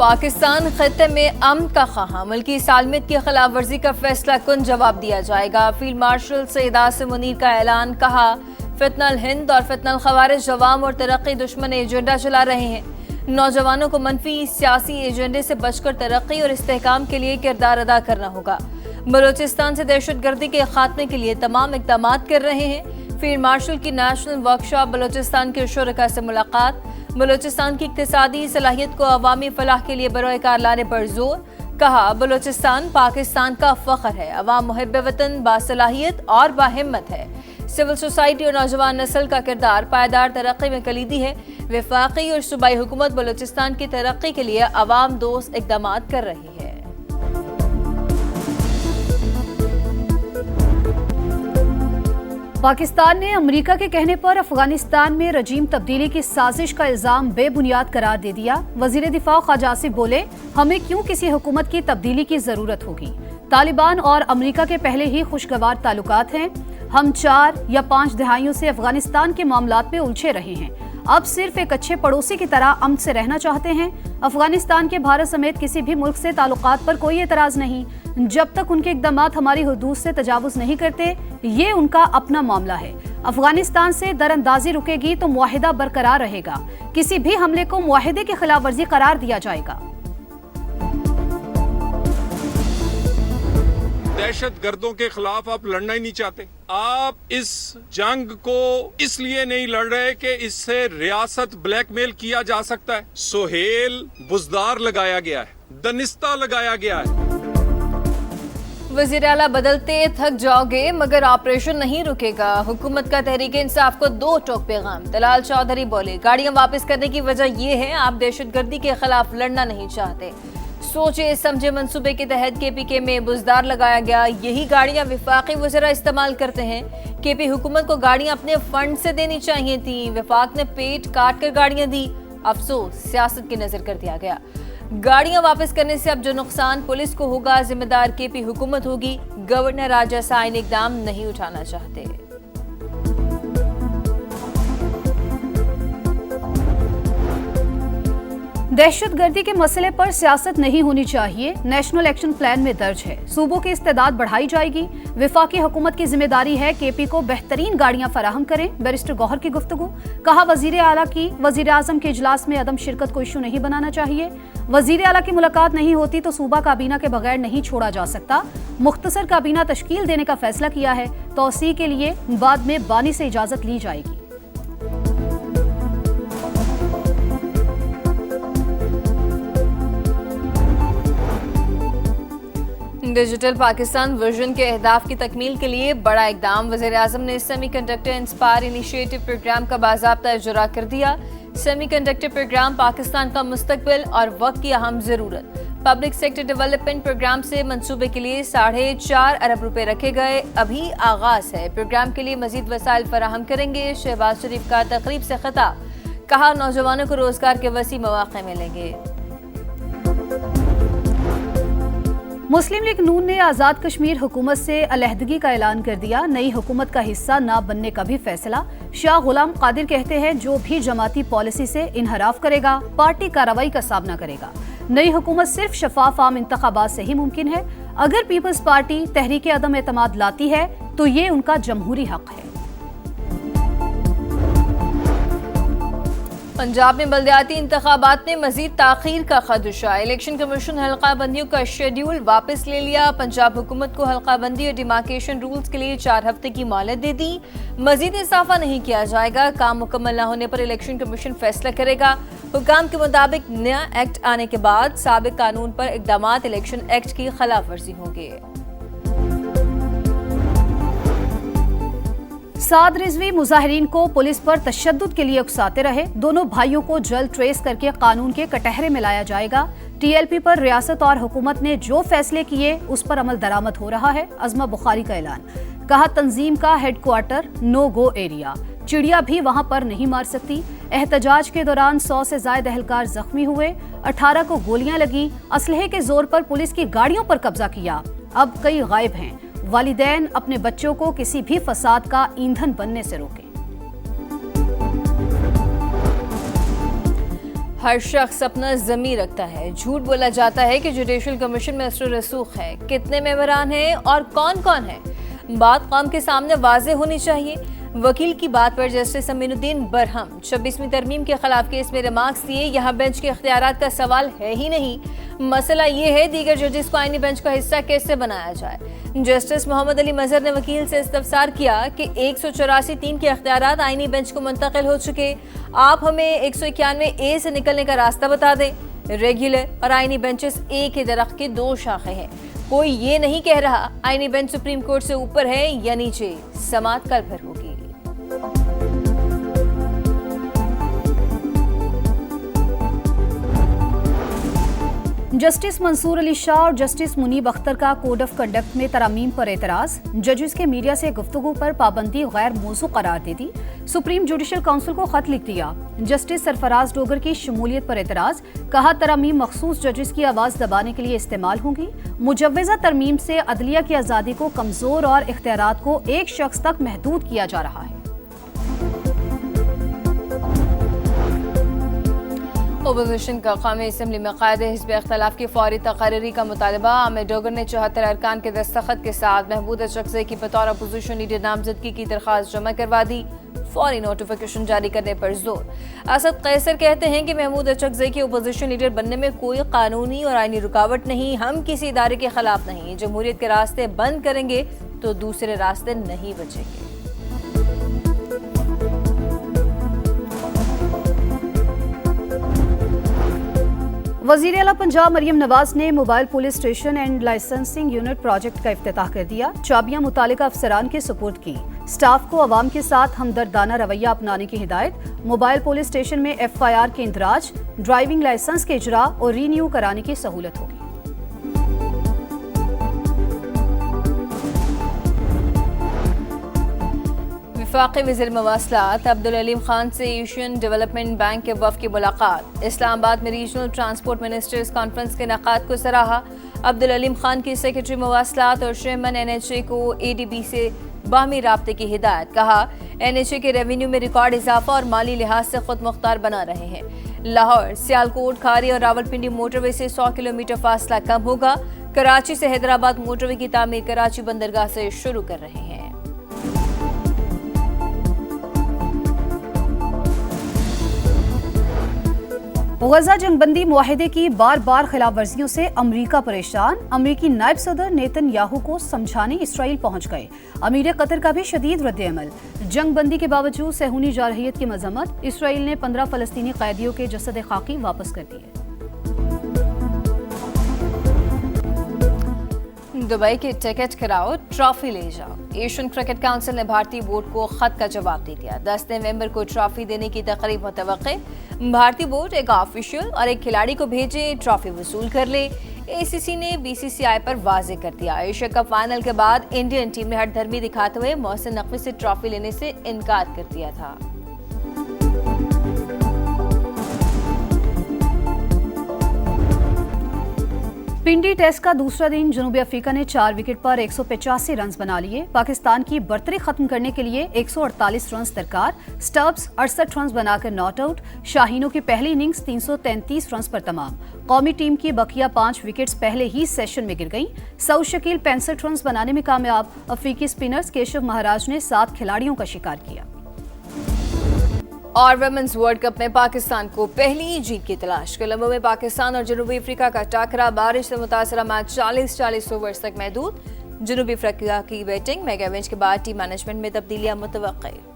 पाकिस्तान खत्ते में अमन का ख़्वाह, मुल्की सालमियत की खिलाफ वर्जी का फैसला कुन जवाब दिया जाएगा। फील्ड मार्शल सैयद आसिम मुनीर का ऐलान, कहा फितनल हिंद और फितनल खवारिज अवाम और तरक्की दुश्मन एजेंडा चला रहे हैं। नौजवानों को मनफी सियासी एजेंडे से बचकर तरक्की और इस्तेहकाम के लिए किरदार अदा करना होगा। बलोचिस्तान से दहशतगर्दी के खात्मे के लिए तमाम इक़दाम कर रहे हैं। फील्ड मार्शल की नेशनल वर्कशॉप, बलोचिस्तान के शुरका से मुलाकात, बलोचिस्तान की इक्तिसादी सलाहियत को अवामी फलाह के लिए बरोकार लाने पर जोर। कहा बलोचिस्तान पाकिस्तान का फख्र है, अवाम मुहिब्बे वतन बासलाहियत और बाहिम्मत है। सिविल सोसाइटी और नौजवान नस्ल का किरदार पायदार तरक्की में कलीदी है। वफाकी और सूबाई हुकूमत बलोचिस्तान की तरक्की के लिए अवाम दोस्त इक़दाम कर रही है। पाकिस्तान ने अमेरिका के कहने पर अफगानिस्तान में रजीम तब्दीली की साजिश का इल्जाम बेबुनियाद करार दे दिया। वजीर दिफा ख्वाजा आसिफ बोले, हमें क्यों किसी हुकूमत की तब्दीली की जरूरत होगी। तालिबान और अमेरिका के पहले ही खुशगवार ताल्लुकात हैं। हम 4 या 5 दहाइयों से अफगानिस्तान के मामलात में उलझे रहे हैं, अब सिर्फ एक अच्छे पड़ोसी की तरह अमन से रहना चाहते हैं। अफगानिस्तान के भारत समेत किसी भी मुल्क से ताल्लुकात पर कोई एतराज नहीं, जब तक उनके इक़दामात हमारी हुदूद से तजावुज़ नहीं करते। ये उनका अपना मामला है। अफगानिस्तान से दरअंदाजी रुकेगी तो मुआहिदा बरकरार रहेगा। किसी भी हमले को मुआहिदे की खिलाफ वर्जी करार दिया जाएगा। दहशत गर्दों के खिलाफ आप लड़ना ही नहीं चाहते। आप इस जंग को इसलिए नहीं लड़ रहे कि इससे रियासत ब्लैकमेल किया जा सकता है। सोहेल बुजदार लगाया गया है, दनिस्ता लगाया गया है। वज़ीर आला बदलते थक जाओगे मगर ऑपरेशन नहीं रुकेगा। हुकूमत का तहरीक इंसाफ को 2 टोक पैगाम। तलाल चौधरी बोले, गाड़ियां वापस करने की वजह यह है आप दहशतगर्दी के खिलाफ लड़ना नहीं चाहते। सोचे समझे मंसूबे के तहत KPK में बुजदार लगाया गया। यही गाड़ियां वफाकी वज़रा इस्तेमाल करते हैं। KP हुकूमत को गाड़ियां अपने फंड से देनी चाहिए थी। वफाक ने पेट काट कर गाड़ियां दी। अफसोस सियासत की नजर कर दिया गया। गाड़ियां वापस करने से अब जो नुकसान पुलिस को होगा, जिम्मेदार KP हुकूमत होगी। गवर्नर राजा साइन इकदाम नहीं उठाना चाहते। दहशतगर्दी के मसले पर सियासत नहीं होनी चाहिए, नेशनल एक्शन प्लान में दर्ज है। सूबों की इस्तेदाद बढ़ाई जाएगी। वफाकी हुकूमत की जिम्मेदारी है KP को बेहतरीन गाड़ियां फराहम करें। बैरिस्टर गौहर की गुफ्तगू। कहा वजीर आला की वजीर आजम के इजलास में अदम शिरकत को इशू नहीं बनाना चाहिए। वजीर आला की मुलाकात नहीं होती तो सूबा काबीना के बगैर नहीं छोड़ा जा सकता। मुख्तसर काबीना तश्कील देने का फैसला किया है। तौसी के लिए बाद में बानी से इजाजत ली जाएगी। डिजिटल पाकिस्तान विजन के अहदाफ की तकमील के लिए बड़ा इकदाम। वज़ीर-ए-आज़म ने सेमीकंडक्टर इंस्पायर इनिशिएटिव प्रोग्राम का बाज़ाब्ता इजरा कर दिया। सेमीकंडक्टर प्रोग्राम पाकिस्तान का मुस्तकबिल और वक्त की अहम ज़रूरत। पब्लिक सेक्टर डेवलपमेंट प्रोग्राम से मंसूबे के लिए 4.5 अरब रुपए रखे गए। अभी आगाज है। प्रोग्राम के लिए मजीद वसाइल फराहम करेंगे। शहबाज शरीफ का तकरीब से खिताब। कहा नौजवानों को रोजगार के वसी मौके मिलेंगे। मुस्लिम लीग नून ने आज़ाद कश्मीर हुकूमत से अलहदगी का ऐलान कर दिया। नई हुकूमत का हिस्सा न बनने का भी फैसला। शाह गुलाम कादिर कहते हैं जो भी जमाती पॉलिसी से इनहराफ करेगा पार्टी कार्रवाई का सामना करेगा। नई हुकूमत सिर्फ शफाफ आम इंतखाबात से ही मुमकिन है। अगर पीपल्स पार्टी तहरीक अदम एतमाद लाती है तो ये उनका जमहूरी हक है। पंजाब में बल्दियाती इंतखाबात में मजीद ताखीर का खदशा। इलेक्शन कमीशन हल्का बंदियों का शेड्यूल वापस ले लिया। पंजाब हुकूमत को हल्का बंदी और डिमार्केशन रूल्स के लिए 4 हफ्ते की मोहलत दे दी। मजीद इजाफा नहीं किया जाएगा। काम मुकम्मल न होने पर इलेक्शन कमीशन फैसला करेगा। हुकाम के मुताबिक नया एक्ट आने के बाद साबिक कानून पर इकदामात इलेक्शन एक्ट की खिलाफ वर्जी होंगे। साद रिजवी मुजाहिरीन को पुलिस पर तशद्दुद के लिए उकसाते रहे। दोनों भाइयों को जल्द ट्रेस करके कानून के कटहरे में लाया जाएगा। TLP पर रियासत और हुकूमत ने जो फैसले किए उस पर अमल दरामद हो रहा है। अज़मा बुखारी का ऐलान। कहा तंजीम का हेडक्वार्टर नो गो एरिया, चिड़िया भी वहां पर नहीं मार सकती। एहतजाज के दौरान 100 से ज्यादा एहलकार जख्मी हुए। 18 को गोलियां लगी। असलहे के जोर पर पुलिस की गाड़ियों पर कब्जा किया। अब कई गायब हैं। वालिदैन अपने बच्चों को किसी भी फसाद का ईंधन बनने से रोकें। हर शख्स अपना ज़मीर रखता है। झूठ बोला जाता है कि जुडिशल कमीशन में असर रसूख है, कितने मेंबरान हैं और कौन कौन है, बात कौम के सामने वाजे होनी चाहिए। वकील की बात पर जस्टिस अमीनुद्दीन बरहम 26वीं तरमीम के खिलाफ केस में रिमार्क्स दिए। यहाँ बेंच के इख्तियारात का सवाल है ही नहीं, मसला ये है दीगर जजेस को आईनी बेंच का हिस्सा कैसे बनाया जाए। जस्टिस मोहम्मद अली मजहर ने वकील से इस्तफसार किया कि 184(3) के इख्तियारात आईनी बेंच को मुंतकिल हो चुके, आप हमें 191A से निकलने का रास्ता बता दें। रेगुलर और आईनी बेंचेस एक ही दरख्त के दो शाखे हैं, कोई ये नहीं कह रहा आईनी बेंच सुप्रीम कोर्ट से ऊपर है या नीचे। समाअत कल फिर होगी। जस्टिस मंसूर अली शाह और जस्टिस मुनीब अख्तर का कोड ऑफ कंडक्ट में तरमीम पर एतराज। जजेस के मीडिया से गुफ्तगू पर पाबंदी गैर मौजू करार दे दी। सुप्रीम जुडिशल काउंसिल को खत लिख दिया। जस्टिस सरफराज डोगर की शमूलियत पर एतराज, कहा तरमीम मखसूस जजेस की आवाज दबाने के लिए इस्तेमाल होंगी। मुजव्वजा तरमीम से अदलिया की आज़ादी को कमजोर और इख्तियारात को एक शख्स तक महदूद किया जा रहा है। ओपोजिशन का कौमी असम्बली में कायदे हिज़्ब इख्तिलाफ की फौरी तकर्री का मुतालबा। आमिर डोगर ने 74 अरकान के दस्तखत के साथ महमूद अचकज़ई की बतौर अपोजिशन लीडर नामजदगी की दरख्वास्त जमा करवा दी। फौरी नोटिफिकेशन जारी करने पर जोर। असद कैसर कहते हैं कि महमूद अचकज़ई के अपोजिशन लीडर बनने में कोई कानूनी और आईनी रुकावट नहीं, हम किसी इदारे के खिलाफ नहीं। जमहूरियत के रास्ते बंद करेंगे तो दूसरे रास्ते नहीं बचेंगे। वज़ीर आला पंजाब मरियम नवाज ने mobile police station and licensing unit project का इफ्तिताह कर दिया। चाबियां मुतालिका अफसरान के सुपुर्द की। स्टाफ को अवाम के साथ हमदर्दाना रवैया अपनाने की हिदायत। मोबाइल पुलिस स्टेशन में FIR के इंदराज, ड्राइविंग लाइसेंस के इजरा और रीन्यू कराने की सहूलत होगी। वफाकी वज़ीर मवासलात अब्दुल अलीम खान से एशियन डेवलपमेंट बैंक के वफ़द की मुलाकात। इस्लामाबाद में रीजनल ट्रांसपोर्ट मिनिस्टर्स कॉन्फ्रेंस के इनेकाद को सराहा। अब्दुल अलीम खान की सेक्रेटरी मवासलात और चेयरमैन NHA को ADB से बाहमी राब्ते की हिदायत। कहा NHA के रेवेन्यू में रिकॉर्ड इजाफा और माली लिहाज से खुद मुख्तार बना रहे हैं। लाहौर, सियालकोट, खारी और रावलपिंडी मोटरवे से 100 किलोमीटर फासला कम होगा। कराची से हैदराबाद मोटरवे की तामीर कराची बंदरगाह से शुरू कर रहे हैं। गजा जंगबंदी मुआहिदे की बार बार खिलाफ वर्जियों से अमरीका परेशान। अमरीकी नायब सदर नेतन्याहू को समझाने इसराइल पहुंच गए। अमीर कतर का भी शदीद रद्द-ए-अमल। जंगबंदी के बावजूद सहूनी जारहियत की मजम्मत। इसराइल ने 15 फलस्तीनी कैदियों के जसद खाकी वापस कर दिए। दुबई की टिकट कराओ, ट्रॉफी ले जाओ। एशियन क्रिकेट काउंसिल ने भारतीय बोर्ड को खत का जवाब दे दिया। 10 नवंबर को ट्रॉफी देने की तकरीब मुतवक्के। भारतीय बोर्ड एक ऑफिशियल और एक खिलाड़ी को भेजे, ट्रॉफी वसूल कर ले। ACC ने BCCI पर वाजे कर दिया। एशिया कप फाइनल के बाद इंडियन टीम ने हठधर्मी दिखाते हुए मोहसिन नकवी से ट्रॉफी लेने से इनकार कर दिया था। पिंडी टेस्ट का दूसरा दिन जनूबी अफ्रीका ने 4 विकेट पर 185 रन बना लिए। पाकिस्तान की बर्तरी खत्म करने के लिए 148 रन दरकार। स्टब्स 68 रन बनाकर नॉट आउट। शाहीनों की पहली इनिंग्स 333 रन पर तमाम। कौमी टीम की बकिया 5 विकेट्स पहले ही सेशन में गिर गईं। सऊद शकील 65 रन बनाने में कामयाब। अफ्रीकी स्पिनर्स केशव महाराज ने 7 खिलाड़ियों का शिकार किया। और वुमेन्स वर्ल्ड कप में पाकिस्तान को पहली जीत की तलाश। कोलंबो में पाकिस्तान और जनूबी अफ्रीका का टाकरा। बारिश से मुतासरा मैच 40 ओवर्स तक महदूद। जनूबी अफ्रीका की बैटिंग मेगा इवेंट के बाद टीम मैनेजमेंट में तब्दीलियां मुतवक्के।